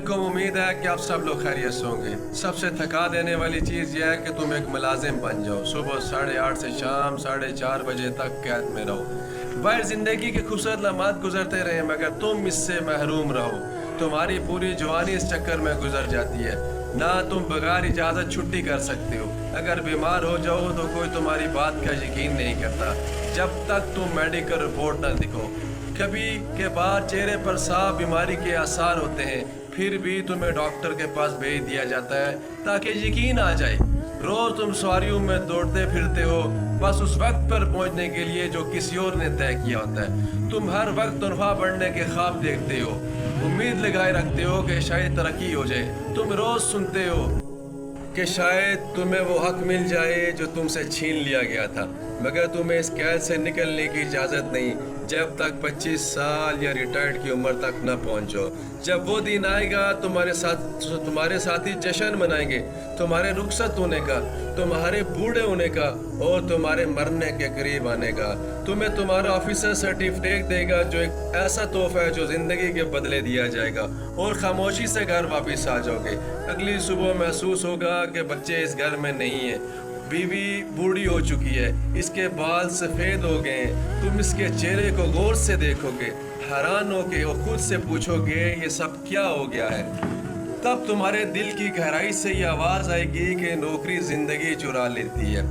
को उम्मीद है कि आप सब लोग खैरियत से होंगे। सबसे थका देने वाली चीज़ यह है कि तुम एक मुलाजिम बन जाओ, सुबह 8:30 से शाम 4:30 बजे तक कैद में रहो। बाहर ज़िंदगी के खूबसूरत लम्हात गुजरते रहे मगर तुम इससे महरूम रहो। तुम्हारी पूरी जवानी इस चक्कर में गुजर जाती है। ना तुम बगैर इजाज़त छुट्टी कर सकते हो। अगर बीमार हो जाओ तो कोई तुम्हारी बात का यकीन नहीं करता जब तक तुम मेडिकल रिपोर्ट न दिखो। कभी के बाद चेहरे पर साफ बीमारी के आसार होते हैं, फिर भी तुम्हें डॉक्टर के पास भेज दिया जाता है ताकि यकीन आ जाए। रोज तुम सवारियों में दौड़ते फिरते हो बस उस वक्त पर पहुंचने के लिए जो किसी और ने तय किया होता है। तुम हर वक्त तनख्वाह बढ़ने के ख्वाब देखते हो, उम्मीद लगाए रखते हो कि शायद तरक्की हो जाए। तुम रोज सुनते हो कि शायद तुम्हें वो हक मिल जाए जो तुमसे छीन लिया गया था, मगर तुम्हें इस कैद से निकलने की इजाज़त नहीं जब तक 25 साल या रिटायर्ड की उम्र तक न पहुंचो। जब वो दिन आएगा तुम्हारे साथी जश्न मनाएंगे तुम्हारे रुखसत होने का, तुम्हारे बूढ़े होने का और तुम्हारे मरने के करीब आने का। तुम्हें तुम्हारा ऑफिसर सर्टिफिकेट देगा जो एक ऐसा तोहफा है जो ज़िंदगी के बदले दिया जाएगा, और खामोशी से घर वापस आ जाओगे। अगली सुबह महसूस होगा कि बच्चे इस घर में नहीं हैं, बीवी बूढ़ी हो चुकी है, इसके बाल सफ़ेद हो गए हैं। तुम इसके चेहरे को गौर से देखोगे, हैरान होगे और खुद से पूछोगे ये सब क्या हो गया है। तब तुम्हारे दिल की गहराई से ये आवाज़ आएगी कि नौकरी ज़िंदगी चुरा लेती है।